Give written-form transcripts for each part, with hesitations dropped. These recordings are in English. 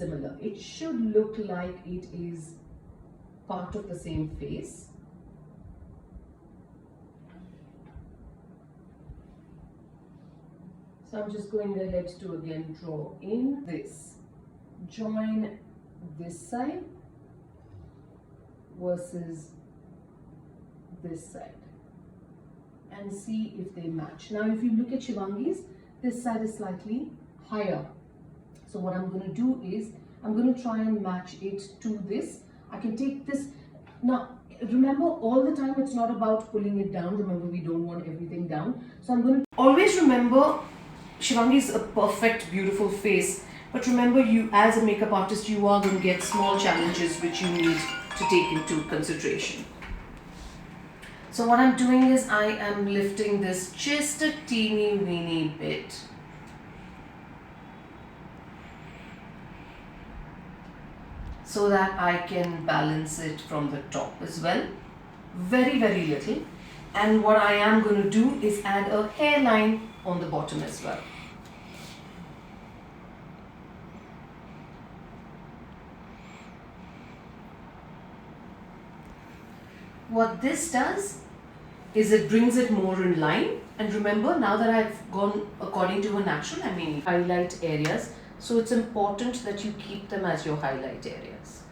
similar. It should look like it is part of the same face. So I'm just going ahead to again draw in this. Join this side versus this side and see if they match. Now if you look at Shivangi's, this side is slightly higher. So what I'm going to do is I'm going to try and match it to this. I can take this. Now remember, all the time it's not about pulling it down. Remember, we don't want everything down. So I'm going to always remember Shivangi is a perfect, beautiful face. But remember, you as a makeup artist, you are going to get small challenges which you need to take into consideration. So what I'm doing is I am lifting this just a teeny weeny bit. So that I can balance it from the top as well. Very, very little. And what I am going to do is add a hairline on the bottom as well. What this does is it brings it more in line. And remember, now that I've gone according to a natural, I mean highlight areas. So it's important that you keep them as your highlight areas.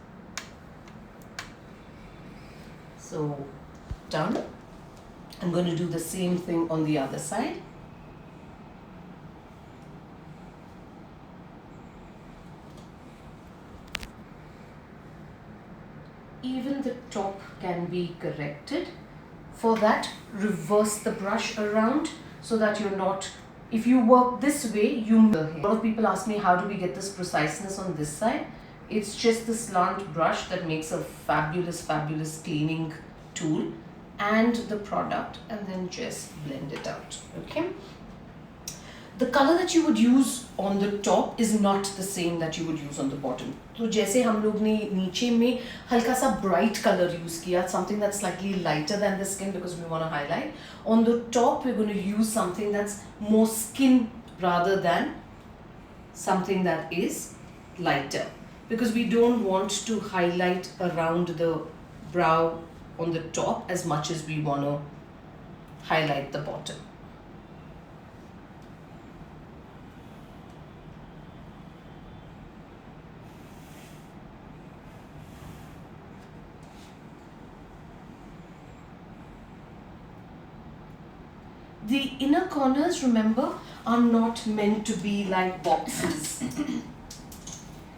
So done. I'm going to do the same thing on the other side. Even the top can be corrected. For that, reverse the brush around so that you're not, if you work this way, a lot of people ask me, how do we get this preciseness on this side? It's just the slant brush that makes a fabulous, fabulous cleaning tool, and the product, and then just blend it out. Okay. The color that you would use on the top is not the same that you would use on the bottom. So जैसे हम लोग ने नीचे में हल्का सा bright color use किया, something that's slightly lighter than the skin because we want to highlight. On the top, we're going to use something that's more skin rather than something that is lighter, because we don't want to highlight around the brow on the top as much as we want to highlight the bottom. The inner corners, remember, are not meant to be like boxes.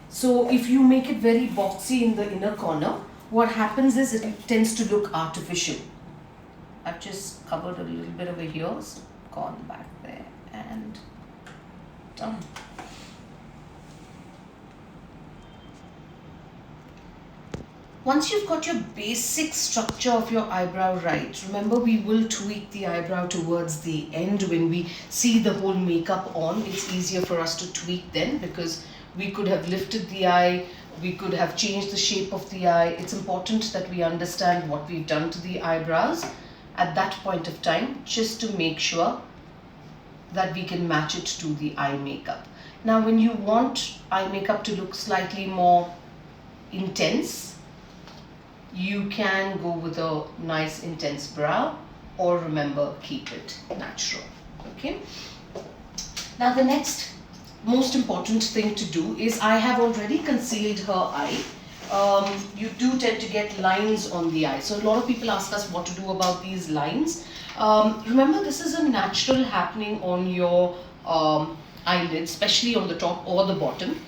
So if you make it very boxy in the inner corner, what happens is it tends to look artificial. I've just covered a little bit over here, so gone back there and done. Once you've got your basic structure of your eyebrow right, remember we will tweak the eyebrow towards the end when we see the whole makeup on. It's easier for us to tweak then, because we could have lifted the eye, we could have changed the shape of the eye. It's important that we understand what we've done to the eyebrows at that point of time, just to make sure that we can match it to the eye makeup. Now when you want eye makeup to look slightly more intense, you can go with a nice intense brow, or remember, keep it natural. Okay. Now the next most important thing to do is, I have already concealed her eye. You do tend to get lines on the eye. So a lot of people ask us what to do about these lines. Remember, this is a natural happening on your eyelid, especially on the top or the bottom.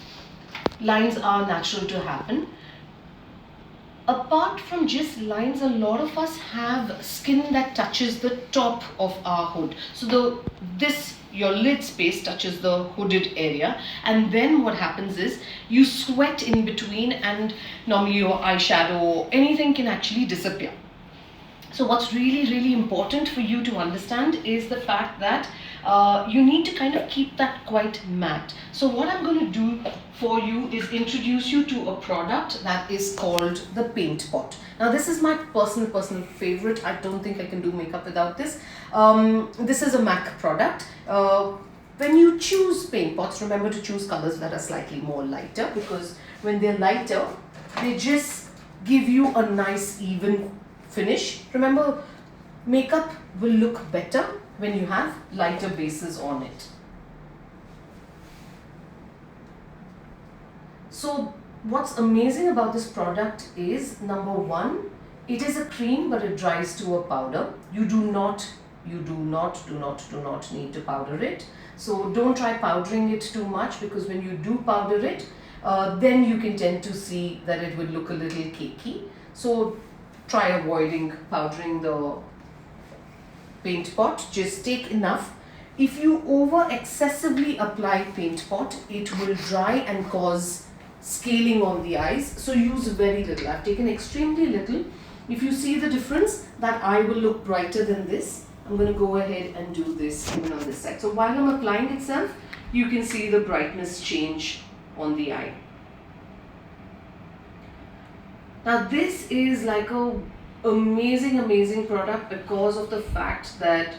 Lines are natural to happen. Apart from just lines, a lot of us have skin that touches the top of our hood. So your lid space touches the hooded area, and then what happens is you sweat in between, and normally your eyeshadow or anything can actually disappear. So what's really, really important for you to understand is the fact that you need to kind of keep that quite matte. So what I'm going to do for you is introduce you to a product that is called the Paint Pot. Now this is my personal favorite. I don't think I can do makeup without this. This is a MAC product. When you choose paint pots, remember to choose colors that are slightly more lighter, because when they're lighter, they just give you a nice even finish. Remember, makeup will look better when you have lighter bases on it. So what's amazing about this product is, number one, it is a cream but it dries to a powder. You do not need to powder it. So don't try powdering it too much, because when you do powder it, then you can tend to see that it would look a little cakey. So try avoiding powdering the paint pot. Just take enough. If you over excessively apply paint pot, it will dry and cause scaling on the eyes. So use very little. I've taken extremely little. If you see the difference, that eye will look brighter than this. I'm going to go ahead and do this even on this side. So while I'm applying itself, you can see the brightness change on the eye. Now this is like a amazing product because of the fact that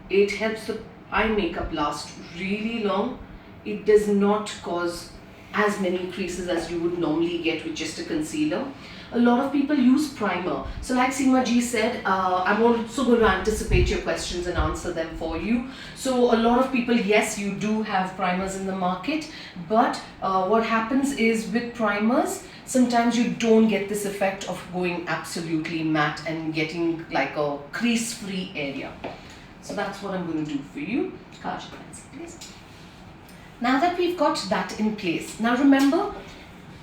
it helps the eye makeup last really long. It does not cause as many creases as you would normally get with just a concealer. A lot of people use primer. So like Seema ji said, I'm also going to anticipate your questions and answer them for you. So a lot of people, yes, you do have primers in the market, but what happens is with primers, sometimes you don't get this effect of going absolutely matte and getting like a crease-free area. So that's what I'm going to do for you. Kajal pencil, please. Now that we've got that in place, now remember,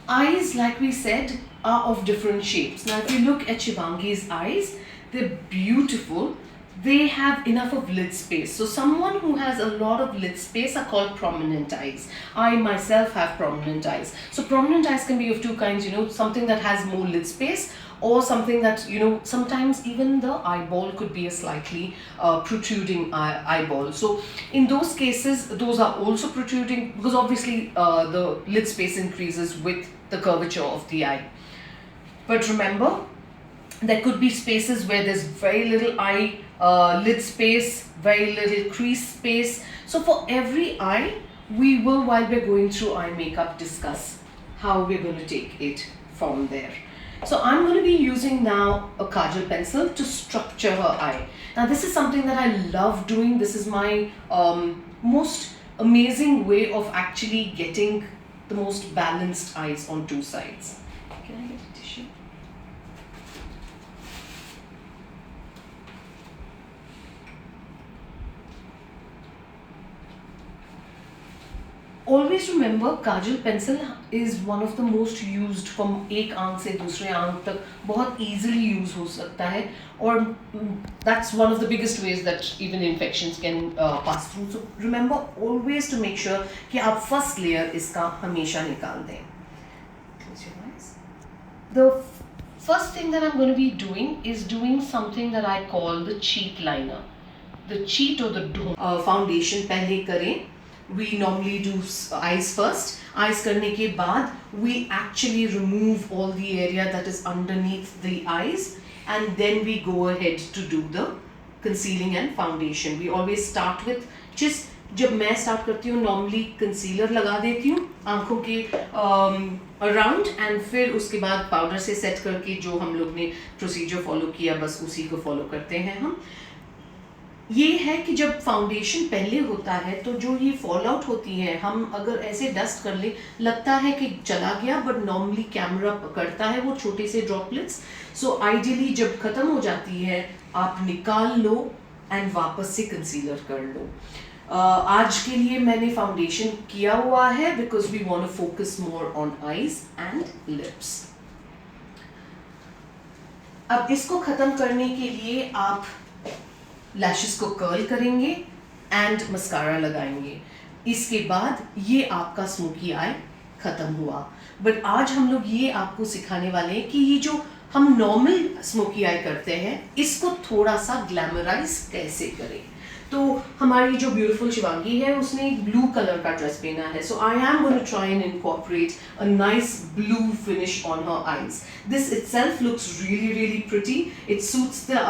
eyes, like we said, are of different shapes. Now if you look at Shivangi's eyes, they're beautiful. They have enough of lid space. So someone who has a lot of lid space are called prominent eyes. I myself have prominent eyes. So prominent eyes can be of two kinds, something that has more lid space, or something that, sometimes even the eyeball could be a slightly protruding eyeball. So in those cases, those are also protruding, because obviously the lid space increases with the curvature of the eye. But remember, there could be spaces where there's very little eye lid space, very little crease space. So for every eye, we will, while we're going through eye makeup, discuss how we're going to take it from there. So I'm going to be using now a kajal pencil to structure her eye. Now this is something that I love doing. This is my most amazing way of actually getting the most balanced eyes on two sides. Can I get a tissue? Always remember, Kajal pencil is one of the most used. from एक आंख से दूसरे आंख तक बहुत easily use हो सकता है, और that's one of the biggest ways that even infections can pass through. So remember always to make sure कि आप first layer इसका हमेशा निकाल दें. Close your eyes. The first thing that I'm going to be doing is doing something that I call the cheat liner. The cheat or the foundation पहले करें. We normally do eyes first. Eyes करने के बाद we actually remove all the area that is underneath the eyes, and then we go ahead to do the concealing and foundation. We always start with just, जब मैं start करती हूँ normally concealer लगा देती हूँ आँखों के around, and फिर उसके बाद powder से set करके जो हम लोग ने procedure follow किया बस उसी को follow करते हैं हम. ये है कि जब फाउंडेशन पहले होता है तो जो ये फॉल आउट होती है, हम अगर ऐसे डस्ट कर ले लगता है कि चला गया, बट नॉर्मली कैमरा पकड़ता है वो छोटे से ड्रॉपलेट्स. सो आइडियली जब खत्म हो जाती है आप निकाल लो एंड वापस से कंसीलर कर लो. आज के लिए मैंने फाउंडेशन किया हुआ है because we want to focus more on eyes and lips. अब इसको खत्म करने के लिए आप लैशेस को कर्ल करेंगे एंड मस्कारा लगाएंगे. इसके बाद ये आपका स्मोकी आई खत्म हुआ. बट आज हम लोग ये आपको सिखाने वाले हैं कि ये जो हम नॉर्मल स्मोकी आई करते हैं इसको थोड़ा सा ग्लैमराइज कैसे करें. तो हमारी जो ब्यूटीफुल शिवांगी है उसने एक ब्लू कलर का ड्रेस पहना है. So I am going to try and incorporate a nice blue finish on her eyes. This itself looks really pretty. It suits the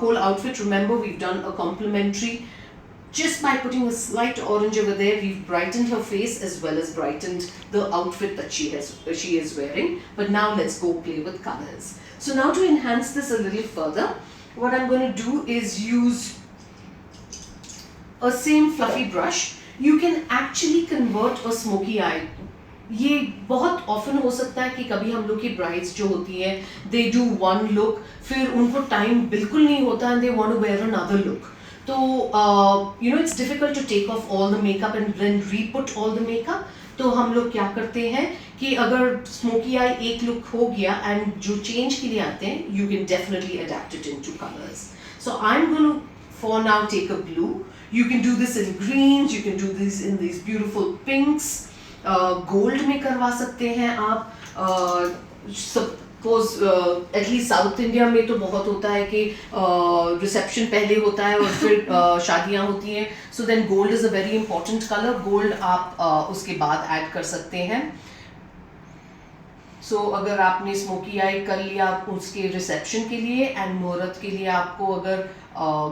whole outfit. Remember, we've done a complementary Just by putting a slight orange over there, we've brightened her face as well as brightened the outfit that she is wearing. But now let's go play with colors. So now to enhance this a little further, what I'm going to do is use a same fluffy brush. You can actually convert a smoky eye. ये बहुत often हो सकता है कि कभी हम लोग की ब्राइड्स जो होती हैं, दे डू वन लुक, फिर उनको टाइम बिल्कुल नहीं होता and they want to wear another look. तो you know it's difficult to take off all the makeup and then reput all the makeup. तो हम लोग क्या करते हैं कि अगर स्मोकी आई एक लुक हो गया एंड जो चेंज के लिए आते हैं, you can definitely adapt it into colours. So I am going to for now take a blue. You can do this in greens, you can do this in these beautiful pinks, gold में करवा सकते हैं आप. Suppose at least South India में तो बहुत होता है कि reception पहले होता है और फिर शादियाँ होती हैं. So then gold is a very important color. Gold आप उसके बाद add कर सकते हैं. So अगर आपने स्मोकी आई कर लिया उसके रिसेप्शन के लिए एंड मुहूर्त के लिए आपको अगर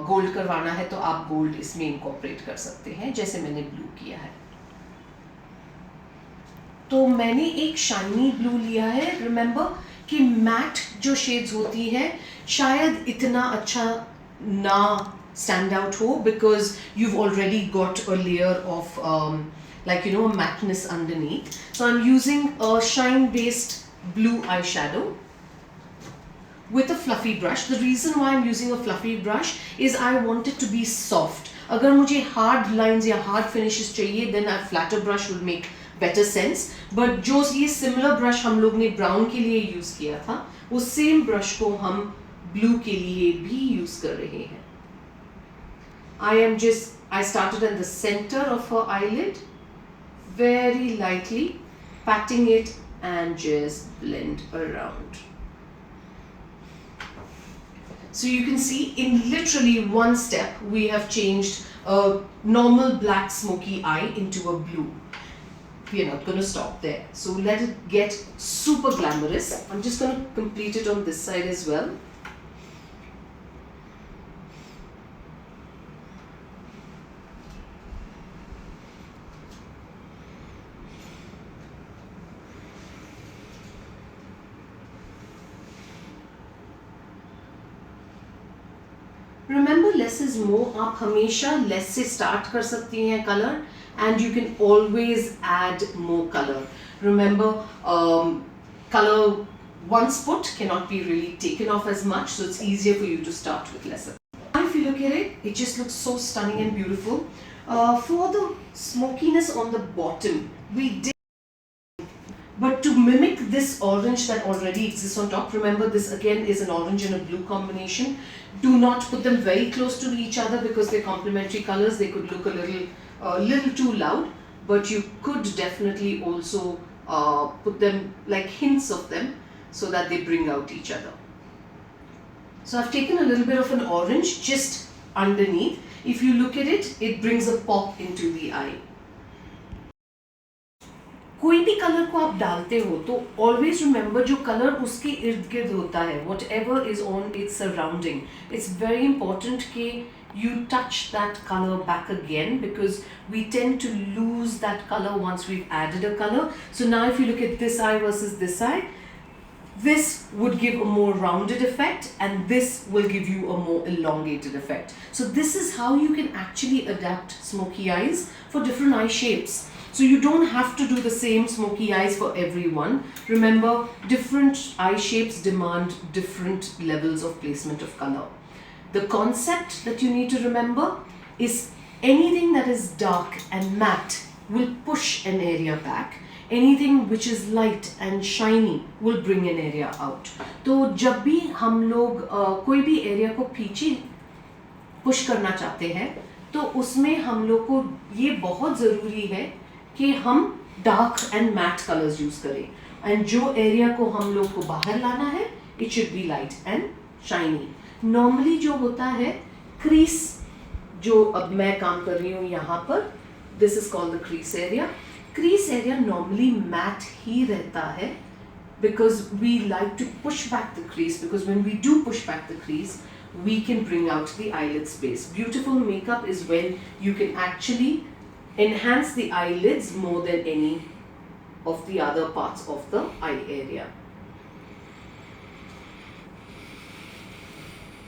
गोल्ड करवाना है तो आप गोल्ड इसमें इंकॉर्पोरेट कर सकते हैं, जैसे मैंने ब्लू किया है. तो मैंने एक शाइनी ब्लू लिया है. रिमेंबर कि मैट जो शेड्स होती हैं शायद इतना अच्छा ना स्टैंड आउट हो, because you've already got a layer of like you know mattness underneath. So I'm using a shine based blue eyeshadow with a fluffy brush. The reason why I'm using a fluffy brush is I want it to be soft. अगर मुझे hard lines या hard finishes चाहिए, then a flatter brush will make better sense. But जो ये similar brush हम लोग ने brown के लिए use किया था, वो same brush को हम blue के लिए भी use कर रहे हैं. I started at the center of her eyelid, very lightly patting it and just blend around. So you can see in literally one step we have changed a normal black smoky eye into a blue. We are not going to stop there. So let it get super glamorous. I'm just going to complete it on this side as well. Remember less is more. आप हमेशा less से start कर सकती हैं color and you can always add more color. Remember color once put cannot be really taken off as much, so it's easier for you to start with lesser. If you look at it, it just looks so stunning and beautiful. For the smokiness on the bottom, we did. But to mimic this orange that already exists on top, remember this again is an orange and a blue combination. Do not put them very close to each other because they're complementary colors. They could look a little too loud, but you could definitely also put them like hints of them so that they bring out each other. So I've taken a little bit of an orange just underneath. If you look at it, it brings a pop into the eye. कोई भी colour को आप डालते हो तो always remember जो colour उसके इर्द गिर्द होता है, what ever is on its surrounding, it's very important कि you touch that color back again because we tend to lose that color once we've added a color. So now if you look at this eye versus this eye, this would give a more rounded effect and this will give you a more elongated effect. So this is how you can actually adapt smoky eyes for different eye shapes. So you don't have to do the same smoky eyes for everyone. Remember, different eye shapes demand different levels of placement of color. The concept that you need to remember is anything that is dark and matte will push an area back. Anything which is light and shiny will bring an area out. तो जब भी हम लोग कोई भी area को पीछे push करना चाहते हैं तो उसमें हम लोग को ये बहुत ज़रूरी है कि हम dark and matte colours use करें, एंड जो एरिया को हम लोग को बाहर लाना है it should be light and shiny. Normally जो होता है क्रीज, जो अब मैं काम कर रही हूँ यहाँ पर, this is called the crease area. Crease area normally matte ही रहता है because we like to push back the crease, because when we do push back the crease we can bring out the eyelid space. Beautiful makeup is when you can actually enhance the eyelids more than any of the other parts of the eye area.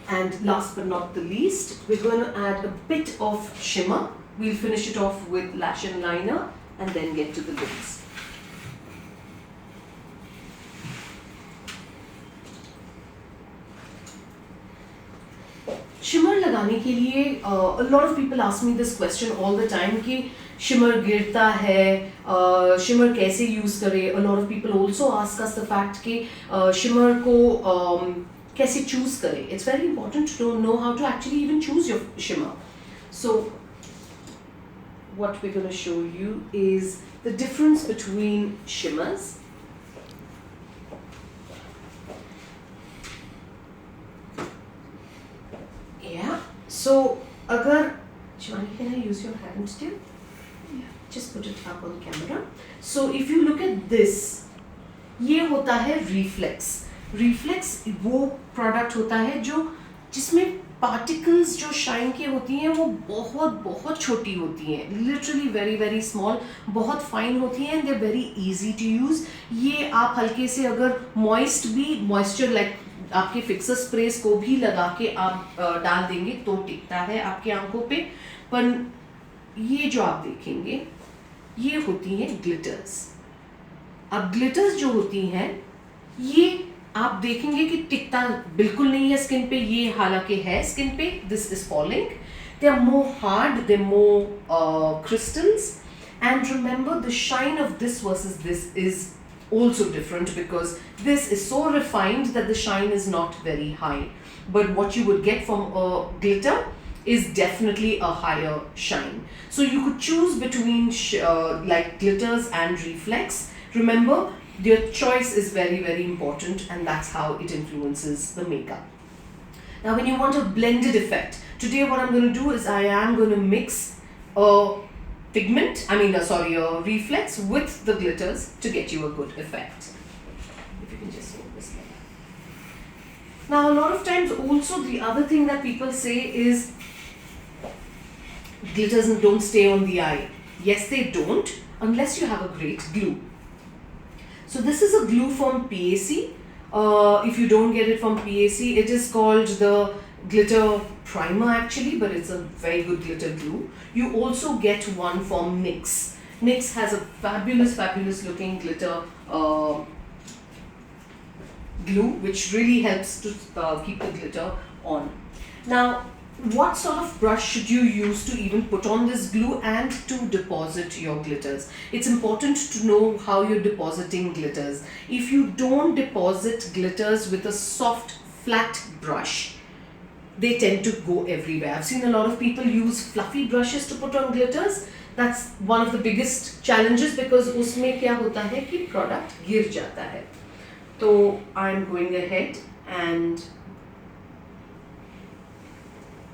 And last but not the least, we're going to add a bit of shimmer. We'll finish it off with lash and liner and then get to the lids. Shimmer लगाने के लिए a lot of people ask me this question all the time कि shimmer गिरता है, shimmer कैसे use करें. A lot of people also ask us the fact कि shimmer को कैसे choose करें. It's very important to know how to actually even choose your shimmer. So what we're going to show you is the difference between shimmers. Yeah, so agar Shivani, can I use your hand still? Yeah, just put it up on camera. So if you look at this, ये होता है reflex. Reflex वो product होता है जो जिसमें particles जो shine के होती हैं वो बहुत बहुत छोटी होती हैं, literally very very small, बहुत fine होती हैं and they're very easy to use. ये आप हल्के से अगर moist भी moisture like आपके फिक्सर स्प्रेस को भी लगा के आप डाल देंगे तो टिकता है आपके आंखों पे. पर ये जो आप देखेंगे ये होती हैं ग्लिटर्स. अब ग्लिटर्स जो होती हैं ये आप देखेंगे कि टिकता बिल्कुल नहीं है स्किन पे. ये हालांकि है स्किन पे, this is falling. They are more hard, they more crystals. And remember the shine of this versus this is also different because this is so refined that the shine is not very high, but what you would get from a glitter is definitely a higher shine. So you could choose between like glitters and reflex. Remember, your choice is very very important and that's how it influences the makeup. Now when you want a blended effect, today what I'm going to do is I am going to mix a pigment, a reflex with the glitters to get you a good effect. If you can just hold this like that. Now a lot of times also the other thing that people say is glitters don't stay on the eye. Yes, they don't unless you have a great glue. So this is a glue from PAC. If you don't get it from PAC, it is called the glitter primer actually, but it's a very good glitter glue. You also get one from NYX. NYX has a fabulous looking glitter glue which really helps to keep the glitter on. Now what sort of brush should you use to even put on this glue and to deposit your glitters? It's important to know how you're depositing glitters. If you don't deposit glitters with a soft flat brush, they tend to go everywhere. I've seen a lot of people use fluffy brushes to put on glitters. That's one of the biggest challenges because उसमें क्या होता है कि product गिर जाता है. तो I'm going ahead and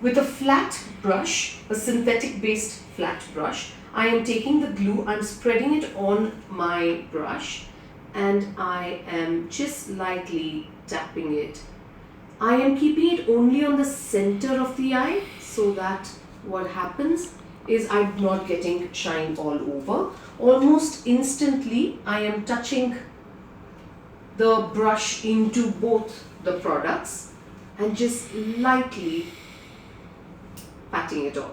with a flat brush, a synthetic based flat brush, I am taking the glue, I'm spreading it on my brush and I am just lightly tapping it. I am keeping it only on the center of the eye so that what happens is I'm not getting shine all over. Almost instantly I am touching the brush into both the products and just lightly patting it on.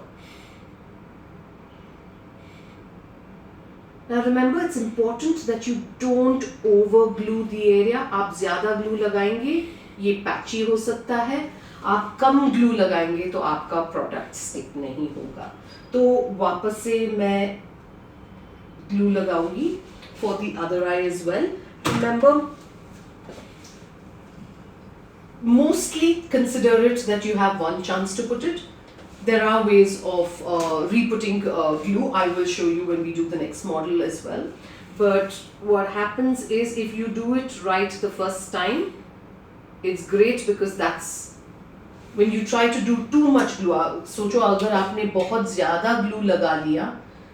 Now remember, it's important that you don't over glue the area. आप ज़्यादा glue लगाएंगे ये patchy हो सकता है, आप कम glue लगाएंगे तो आपका प्रोडक्ट स्टिक नहीं होगा. तो वापस से मैं ग्लू लगाऊंगी for the other eye as well. Remember, mostly consider it that you have one chance to put it. There are ways of re-putting glue. I will show you when we do the next model as well. But what happens is if you do it right the first time, it's great because that's when you try to do too much glue. सोचो अगर आपने बहुत ज़्यादा glue लगा लिया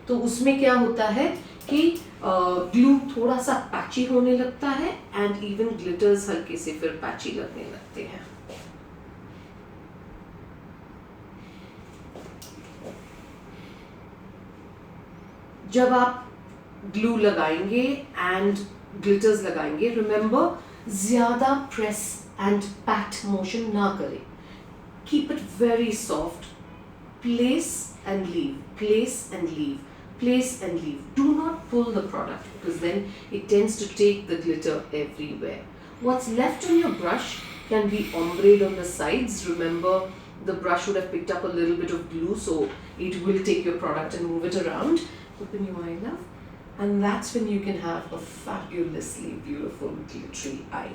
तो उसमें क्या होता है कि glue थोड़ा सा patchy होने लगता है and even glitters हल्के से फिर patchy लगने लगते हैं. जब आप ग्लू लगाएंगे एंड ग्लिटर्स लगाएंगे, रिमेंबर ज़्यादा प्रेस एंड पैट मोशन ना करें. Keep it very soft. Place and leave, place and leave, place and leave. Do not pull the product because then it tends to take the glitter everywhere. What's left on your brush can be ombreed on the sides. Remember, the brush would have picked up a little bit of glue, so it will take your product and move it around. Open your eye, love. And that's when you can have a fabulously beautiful glittery eye.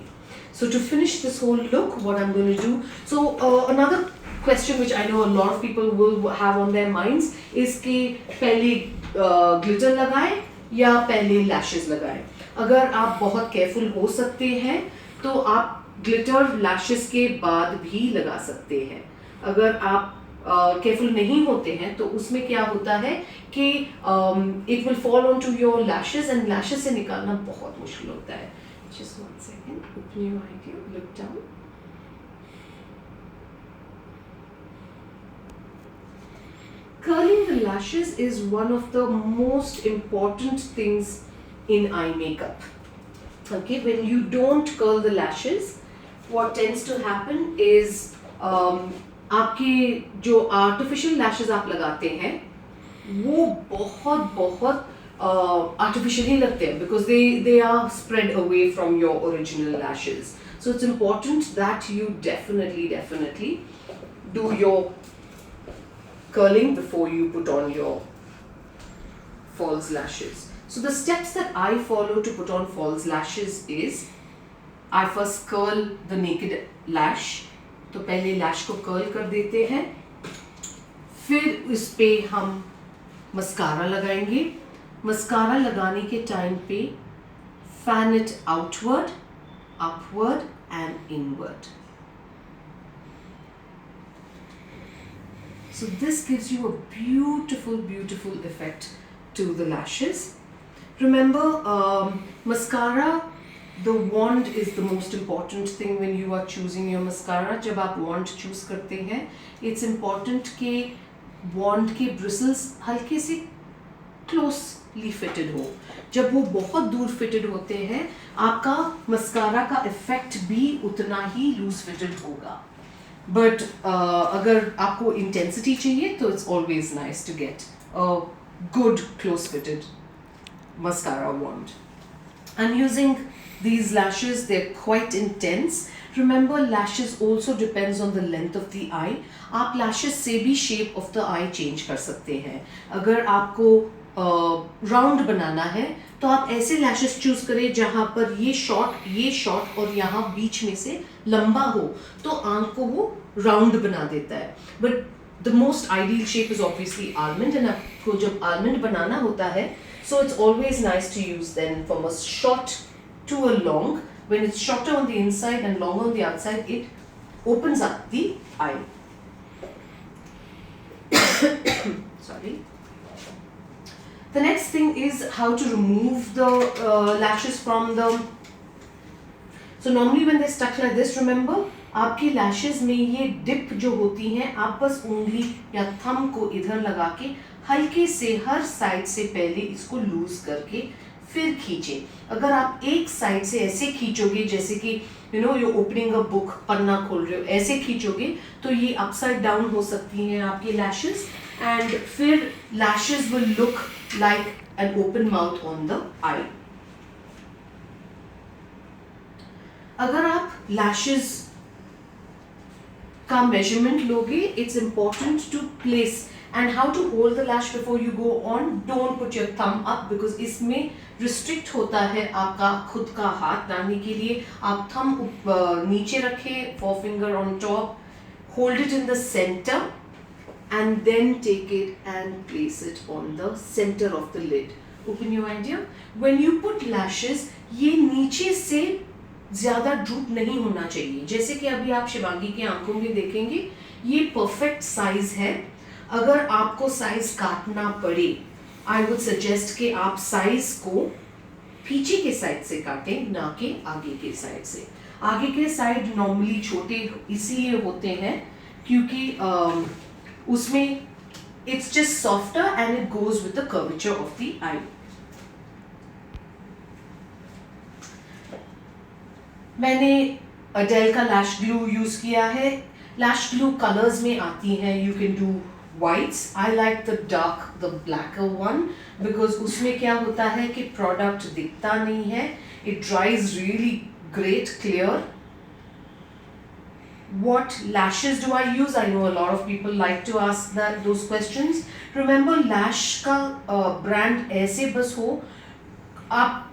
So to finish this whole look, what I'm going to do, so another question which I know a lot of people will have on their minds is कि पहले glitter लगाएं या पहले lashes लगाएं. अगर आप बहुत careful हो सकते हैं तो आप glitter lashes के बाद भी लगा सकते हैं. अगर आप केयरफुल नहीं होते हैं तो उसमें क्या होता है कि it will fall on to your lashes and lashes से निकालना बहुत मुश्किल होता है. Just one second, open your eye, look down. Curling the lashes is one of the most important things in eye makeup. Okay, when you don't curl the lashes, what tends to happen is आपके जो artificial lashes आप लगाते हैं वो बहुत बहुत artificial ही लगते हैं because they are spread away from your original lashes. So it's important that you definitely do your curling before you put on your false lashes. So the steps that I follow to put on false lashes is I first curl the naked lash. तो पहले लैश को curl कर देते हैं, फिर इस पे हम मस्कारा लगाएंगे. मस्कारा लगाने के टाइम पे fan it outward, upward and inward. So this gives you a beautiful effect to the lashes. Remember, mascara, the wand is the most important thing when you are choosing your mascara. जब आप wand choose करते हैं, it's important कि wand के bristles हल्के से closely fitted हो. जब वो बहुत दूर fitted होते हैं, आपका mascara का effect भी उतना ही loose fitted होगा. But अगर आपको intensity चाहिए तो it's always nice to get a good close fitted mascara wand. I'm using these lashes, they're quite intense. Remember, lashes also depends on the length of the eye. आप lashes से भी shape of the eye change कर सकते हैं. अगर आपको round बनाना है तो आप ऐसे लैशेस चूज करें जहां पर ये शॉर्ट और यहाँ बीच में से लंबा हो तो आंख को वो राउंड बना देता है. But the most ideal shape is obviously almond, and आपको जब आलमंड बनाना होता है so it's always nice to use then from a short to a long. When it's shorter on the inside and longer on the outside, it opens up the eye. Sorry. The next thing is how to remove the lashes from the. So normally when they're stuck like this, remember, आपकी lashes में ये dip जो होती हैं, आप बस उंगली या thumb को इधर लगा के हल्के से हर साइड से पहले इसको लूज करके फिर खींचे. अगर आप एक साइड से ऐसे खींचोगे जैसे कि you're opening a book, पन्ना खोल रहे हो, ऐसे खींचोगे तो ये upside down हो सकती हैं आपकी lashes, and फिर lashes will look like an open mouth on the eye. अगर आप lashes का measurement लोगे, it's important to place and how to hold the lash before you go on. Don't put your thumb up because इसमें restrict होता है आपका खुद का हाथ डालने के लिए. आप thumb नीचे रखें, forefinger on top, hold it in the center and then take it and place it on the center of the lid. Open your idea. When you put lashes, ये नीचे से ज़्यादा ड्रूप नहीं होना चाहिए. जैसे कि अभी आप शिवांगी की आंखों में देखेंगे, ये परफेक्ट साइज है. अगर आपको साइज काटना पड़े, आई वुड सजेस्ट कि आप साइज को पीछे के साइड से काटें, ना कि आगे के साइड से. आगे के साइड नॉर्मली छोटे इसीलिए होते हैं क्योंकि उसमें It's just softer and it goes with the curvature of the eye. मैंने अडेल का लैश ग्लू यूज किया है. लैश ग्लू कलर्स में आती हैं. You can do whites. I like the blacker one because उसमें क्या होता है कि product दिखता नहीं है. It dries really great, clear. What lashes do I use? I know a lot of people like to ask those questions. Remember, lash का brand ऐसे बस हो. आप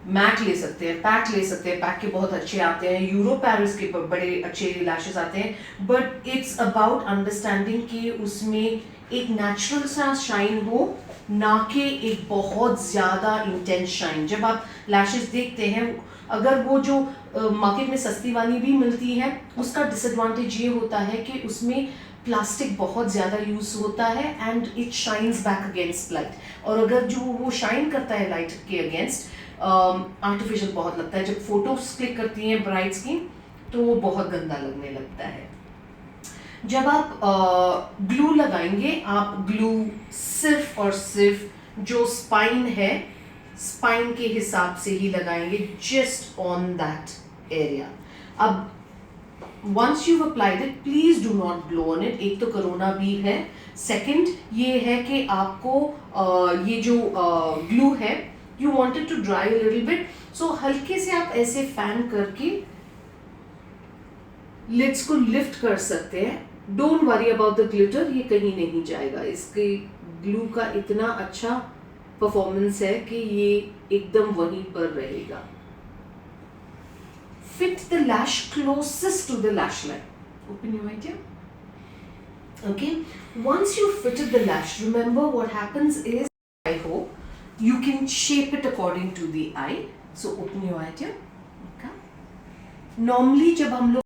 मैट ले सकते हैं, पैक ले सकते हैं. पैक के बहुत अच्छे आते हैं. यूरो पैरिस के बड़े अच्छे लैशेस आते हैं. बट इट्स अबाउट अंडरस्टैंडिंग कि उसमें एक नेचुरल सा शाइन हो, ना कि एक बहुत ज़्यादा इंटेंस शाइन. जब आप लैशेस देखते हैं, अगर वो जो मार्केट में सस्ती वाली भी मिलती है, उसका डिसएडवांटेज ये होता है कि उसमें प्लास्टिक बहुत ज़्यादा यूज़ होता है and it shines back against light. और अगर जो वो शाइन करता है लाइट के अगेंस्ट, आर्टिफिशियल बहुत लगता है. जब फोटोज क्लिक करती हैं ब्राइड्स की तो वो बहुत गंदा लगने लगता है. जब आप ग्लू लगाएंगे, आप ग्लू सिर्फ और सिर्फ जो स्पाइन है, स्पाइन के हिसाब से ही लगाएंगे, जस्ट ऑन दैट एरिया. अब once you've applied it, please do not blow on it. एक तो कोरोना भी है. सेकंड ये है कि आपको ये जो ग्लू है, you want it to dry a little bit, so हल्के से आप ऐसे फैन करके लिड्स को लिफ्ट कर सकते हैं. Don't worry about the glitter, ये कहीं नहीं जाएगा. इसके ग्लू का इतना अच्छा परफॉर्मेंस है कि ये एकदम वहीं पर रहेगा. Fit the lash closest to the lash line. Open your eye here. Okay. Once you fitted the lash, remember what happens is, I hope you can shape it according to the eye. So open your eye here. Okay. Normally जब हम लोग